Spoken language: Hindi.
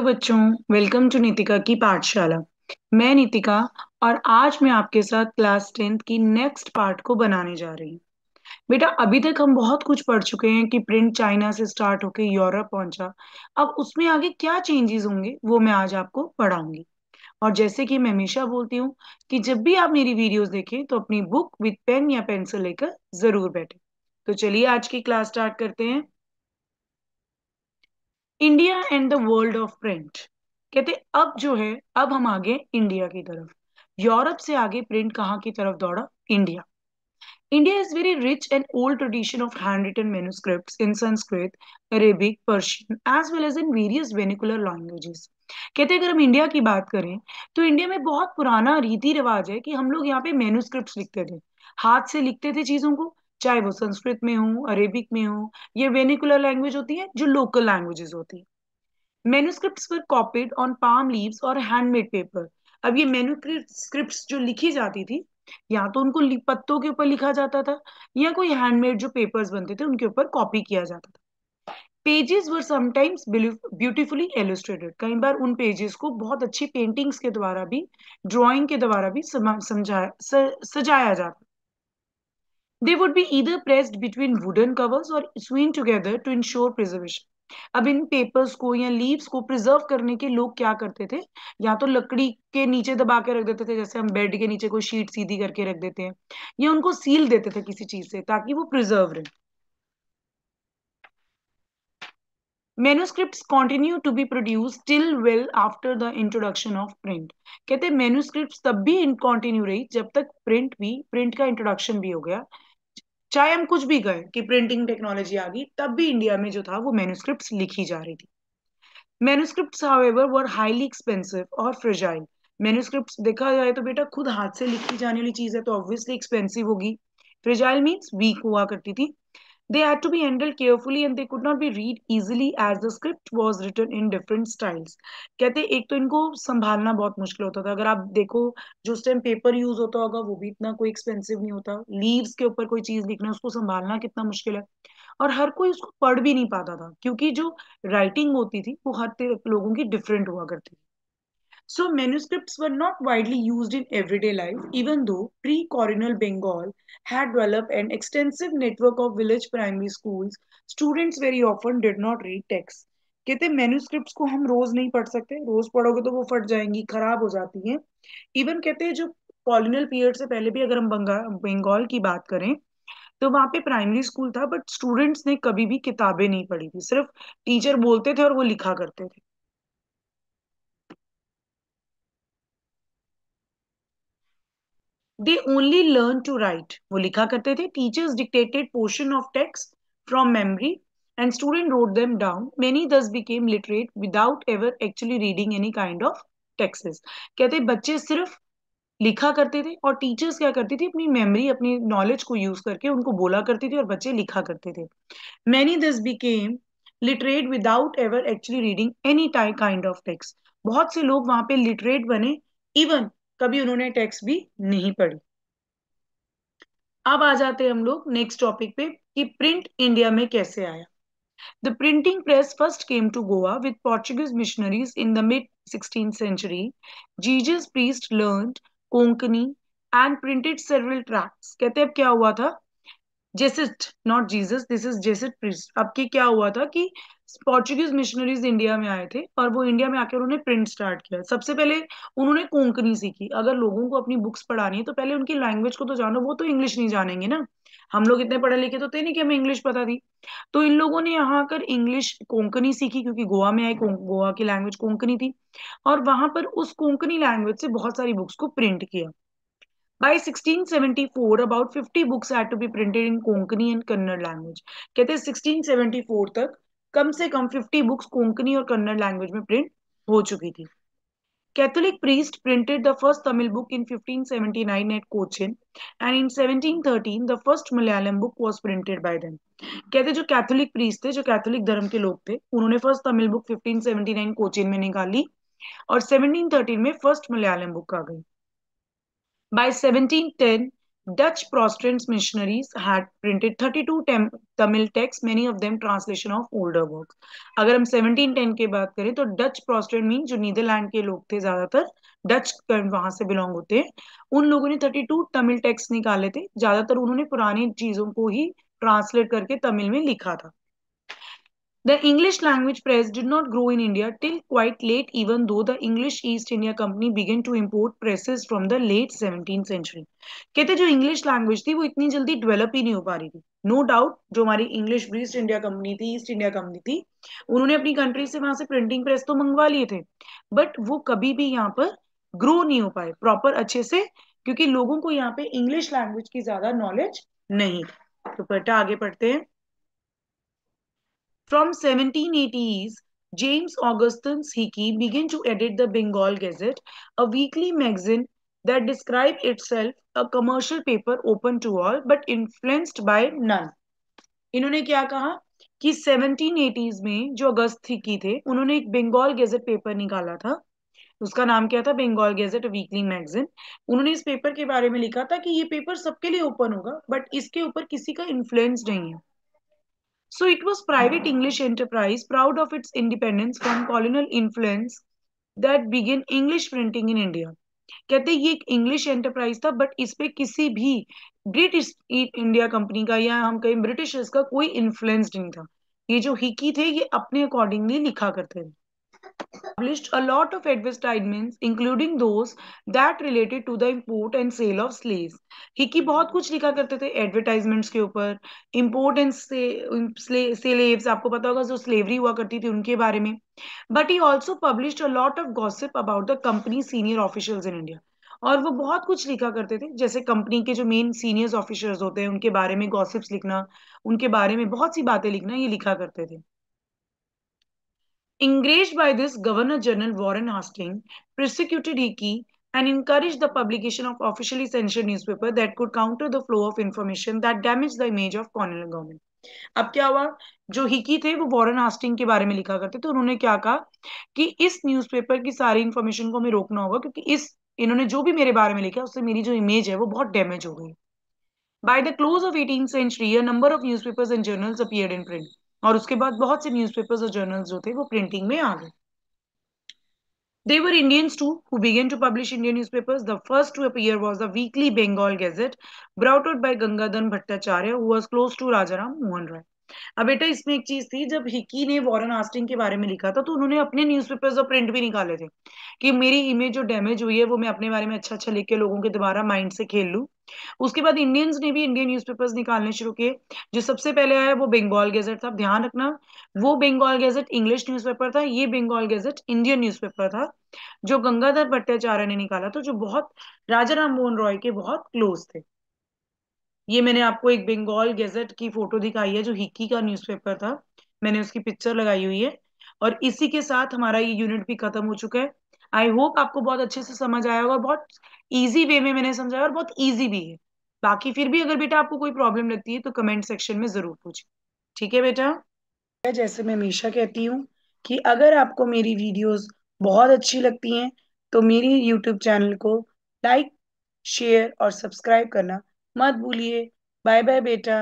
बच्चों, वेलकम टू नितिका की पाठशाला। मैं नितिका और आज मैं आपके साथ क्लास 10th की नेक्स्ट पार्ट को बनाने जा रही हूँ। बेटा, अभी तक हम बहुत कुछ पढ़ चुके हैं कि प्रिंट चाइना से स्टार्ट होकर यूरोप पहुंचा। अब उसमें आगे क्या चेंजेस होंगे वो मैं आज आपको पढ़ाऊंगी। और जैसे कि मैं हमेशा बोलती हूँ कि जब भी आप मेरी वीडियोस देखें तो अपनी बुक विद पेन या पेंसिल लेकर जरूर बैठे। तो चलिए आज की क्लास स्टार्ट करते हैं। India and the world of print. कहते अब जो है, अब हम आगे इंडिया की तरफ। यूरोप से आगे प्रिंट कहाँ की तरफ दौड़ा? India. India is very rich and old tradition of handwritten manuscripts in Sanskrit, Arabic, Persian, as well as in various vernacular languages. कहते अगर हम इंडिया की बात करें तो इंडिया में बहुत पुराना रीति रिवाज है कि हम लोग यहाँ पे मैन्युस्क्रिप्ट्स लिखते थे, हाथ से लिखते थे चीजों को, चाहे वो संस्कृत में हो, अरेबिक में हो, ये वेनिकुलर लैंग्वेज होती है जो लोकल लैंग्वेजेस होती है। Manuscripts were copied on palm leaves और हैंडमेड पेपर। अब ये मैन्युस्क्रिप्ट्स जो लिखी जाती थी, या तो उनको पत्तों के ऊपर लिखा जाता था या कोई हैंडमेड जो पेपर्स बनते थे उनके ऊपर कॉपी किया जाता था। पेजेस वर समटाइम्स ब्यूटीफुली इलस्ट्रेटेड। कई बार उन पेजेस को बहुत अच्छी पेंटिंग्स के द्वारा भी, ड्राइंग के द्वारा भी सजाया जाता। They would be either pressed between wooden covers or sewn together to ensure preservation. अब इन पेपर्स को या लीव्स को प्रिजर्व करने के लोग क्या करते थे? या तो लकड़ी के नीचे दबा के रख देते थे, जैसे हम बेड के नीचे कोई शीट सीधी करके रख देते हैं, या उनको सील देते थे किसी चीज से ताकि वो प्रिजर्व रहे। Manuscripts continue to be produced till well after the introduction of print. कहते हैं मैन्युस्क्रिप्ट्स तब भी कंटिन्यू रही जब तक प्रिंट का इंट्रोडक्शन भी हो गया। चाहे हम कुछ भी कहें कि प्रिंटिंग टेक्नोलॉजी आ गई, तब भी इंडिया में जो था वो मैन्युस्क्रिप्ट्स लिखी जा रही थी। मैन्युस्क्रिप्ट्स हाउएवर वर हाईली एक्सपेंसिव और फ्रेजाइल। मैन्युस्क्रिप्ट्स देखा जाए तो बेटा खुद हाथ से लिखी जाने वाली चीज है तो ऑब्वियसली एक्सपेंसिव होगी। फ्रेजाइल मीन्स वीक हुआ करती थी। They had to be handled carefully and they could not be read easily as the script was written in different styles. कहते एक तो इनको संभालना बहुत मुश्किल होता था। अगर आप देखो, जो उस टाइम पेपर यूज होता होगा वो भी इतना कोई एक्सपेंसिव नहीं होता। लीव्स के ऊपर कोई चीज लिखना, उसको संभालना कितना मुश्किल है। और हर कोई उसको पढ़ भी नहीं पाता था क्योंकि जो राइटिंग होती थी वो लोगों की डिफरेंट हुआ करती थी। So manuscripts were not widely used in everyday life, even though pre-colonial Bengal had developed an extensive network of village primary schools. Students very often did not read text. कहते मैन्युस्क्रिप्ट्स को हम रोज नहीं पढ़ सकते, रोज पढ़ोगे तो वो फट जाएंगी, खराब हो जाती हैं। इवन कहते हैं जो कॉलोनियल पीरियड से पहले भी अगर हम बंगाल की बात करें तो वहां पे प्राइमरी स्कूल था, बट स्टूडेंट्स ने कभी भी किताबें नहीं पढ़ी थी, सिर्फ टीचर बोलते थे और वो लिखा करते थे। They only learn to write, वो लिखा करते थे। Teachers dictated portion of text from memory and student wrote them down. Many thus became literate without ever actually reading any kind of texts. कहते बच्चे सिर्फ लिखा करते थे और टीचर्स क्या करती थी, अपनी मेमोरी, अपनी नॉलेज को यूज करके उनको बोला करती थी और बच्चे लिखा करते थे। Many this became literate without ever actually reading any kind of text. बहुत से लोग वहां पे लिटरेट बने, इवन कभी उन्होंने टेक्स्ट भी नहीं पढ़ी। अब आ जाते हैं हम लोग नेक्स्ट टॉपिक पे कि प्रिंट इंडिया में कैसे आया। The printing press first came to Goa with Portuguese missionaries in the mid 16th century. Jesus Priest learned Konkani and printed several tracts. कहते हैं अब क्या हुआ था? Jesuit, not Jesus, this is Jesuit priest. अब की क्या हुआ था कि पोर्चुगीज मिशनरीज इंडिया में आए थे और वो इंडिया में आकर उन्होंने प्रिंट स्टार्ट किया। सबसे पहले उन्होंने कोंकणी सीखी। अगर लोगों को अपनी बुक्स पढ़ानी है तो पहले उनकी लैंग्वेज को तो जानो, वो तो इंग्लिश नहीं जानेंगे ना। हम लोग इतने पढ़े लिखे तो थे नहीं कि हमें इंग्लिश पता थी। तो इन लोगों ने यहाँ आकर इंग्लिश कोंकणी सीखी क्योंकि गोवा में आए, गोवा की लैंग्वेज कोंकणी थी। और वहां पर उस कोंकणी लैंग्वेज से बहुत सारी बुक्स को प्रिंट किया। By 1674, about 50 books had to be printed in Konkani and Kannada language. कहते हैं 1674 तक कम से कम 50 बुक्स कोंकणी और कन्नड़ लैंग्वेज में प्रिंट हो चुकी थी। Catholic priest printed the first Tamil book in 1579 at Cochin, and in 1713 the first Malayalam book was printed by them. कहते जो कैथोलिक प्रीस्ट थे, जो कैथोलिक धर्म के लोग थे, उन्होंने फर्स्ट तमिल बुक 1579 कोचिन में निकाली और 1713 में फर्स्ट मलयालम बुक आ गई। By 1710, Dutch Protestant missionaries had printed 32 Tamil texts, many of them translation of older works. अगर हम 1710 की बात करें तो डच प्रोटेस्टेंट मीन जो नीदरलैंड के लोग थे, ज्यादातर डच वहां से बिलोंग होते हैं, उन लोगों ने 32 तमिल टेक्स्ट निकाले थे। ज्यादातर उन्होंने पुरानी चीजों को ही ट्रांसलेट करके तमिल में लिखा था। The English language press did not grow in India till quite late, even though the English East India Company began to import presses from the late 17th century. कहते जो इंग्लिश लैंग्वेज थी वो इतनी जल्दी डेवलप ही नहीं हो पा रही थी। नो डाउट जो हमारी इंग्लिश ईस्ट इंडिया कंपनी थी, ईस्ट इंडिया कंपनी थी, उन्होंने अपनी कंट्री से वहां से प्रिंटिंग प्रेस तो मंगवा लिए थे, बट वो कभी भी यहाँ पर ग्रो नहीं हो पाए प्रॉपर अच्छे से, क्योंकि लोगों को यहाँ पे इंग्लिश लैंग्वेज की ज्यादा नॉलेज नहीं। तो बेटा आगे पढ़ते हैं। From 1780s, James Augustus Hickey began to edit the Bengal Gazette, a weekly magazine that described itself a commercial paper open to all but influenced by none. इन्होंने क्या कहा कि 1780s में जो अगस्त हिकी थे, उन्होंने एक बंगाल गेजेट पेपर निकाला था। उसका नाम क्या था? Bengal gazette weekly magazine. उन्होंने इस पेपर के बारे में लिखा था कि ये पेपर सबके लिए ओपन होगा, बट इसके ऊपर किसी का इन्फ्लुएंस नहीं है। So it was private English enterprise proud of its independence from colonial influence that began English printing in India. कहते ये एक इंग्लिश एंटरप्राइज था, बट इस पे किसी भी ब्रिटिश इंडिया कंपनी का या हम कहें ब्रिटिशर्स का कोई इन्फ्लुएंस नहीं था। ये जो हिकी थे ये अपने अकॉर्डिंगली लिखा करते थे। Published a lot of advertisements, including those that related to the import and sale of slaves. Hicky बहुत कुछ लिखा करते थे एडवर्टाइजमेंट्स के ऊपर, इंपोर्ट एंड स्लेव्स, आपको पता होगा जो स्लेवरी हुआ करती थी उनके बारे में। But he also published a lot of gossip about the company senior officials in India. और वो बहुत कुछ लिखा करते थे, जैसे कंपनी के जो मेन सीनियर ऑफिसर्स होते हैं उनके बारे में गॉसिप्स लिखना, उनके बारे में बहुत सी बातें लिखना, ये लिखा करते थे। Enraged by this, Governor General Warren Hastings persecuted Hickey and encouraged the publication of officially censored newspaper that could counter the flow of information that damaged the image of colonial government. अब क्या हुआ? जो हिकी थे वो वॉरेन हास्टिंग के बारे में लिखा करते थे। उन्होंने क्या कहा कि इस न्यूज़पेपर की सारी इंफॉर्मेशन को हमें रोकना होगा, क्योंकि इस इन्होंने जो भी मेरे बारे में लिखा उससे मेरी जो इमेज है वो बहुत डैमेज हो गई। By the close of 18th century, a number of newspapers and journals appeared in print. और उसके बाद बहुत से न्यूज़पेपर्स और जर्नल्स जो थे वो प्रिंटिंग में आ गए। They were Indians too, who began to publish Indian newspapers. The first to appear was the Weekly Bengal Gazette, brought out by Gangadhar Bhattacharya, who was close to Rajaram Mohan Roy. अब बेटा इसमें एक चीज थी, जब हिकी ने वॉरेन हास्टिंग के बारे में लिखा था तो उन्होंने अपने न्यूज़पेपर्स और प्रिंट भी निकाले थे कि मेरी इमेज जो डैमेज हुई है वो मैं अपने बारे में अच्छा अच्छा लिख के लोगों के दोबारा माइंड से खेल लूं। उसके बाद इंडियंस ने भी इंडियन न्यूज़पेपर्स निकालने शुरू किए। जो सबसे पहले आया वो बंगाल गैजेट था। ध्यान रखना, वो बंगाल गैजेट इंग्लिश न्यूज़पेपर था, ये बंगाल गैजेट इंडियन न्यूज़पेपर था, जो गंगाधर भट्टाचार्य ने निकाला था, जो बहुत राजा राम मोहन रॉय के बहुत क्लोज थे। ये मैंने आपको एक बंगाल गैजेट की फोटो दिखाई है जो हिक्की का न्यूज़पेपर था, मैंने उसकी पिक्चर लगाई हुई है। और इसी के साथ हमारा ये यूनिट भी खत्म हो चुका है। आई होप आपको बहुत अच्छे से समझ आया होगा, बहुत इजी वे में मैंने समझाया और बहुत इजी भी है। बाकी फिर भी अगर बेटा आपको कोई प्रॉब्लम लगती है तो कमेंट सेक्शन में जरूर पूछें। ठीक है बेटा? जैसे मैं हमेशा कहती हूँ कि अगर आपको मेरी वीडियोस बहुत अच्छी लगती हैं तो मेरी यूट्यूब चैनल को लाइक, शेयर और सब्सक्राइब करना मत भूलिए। बाय बाय बेटा।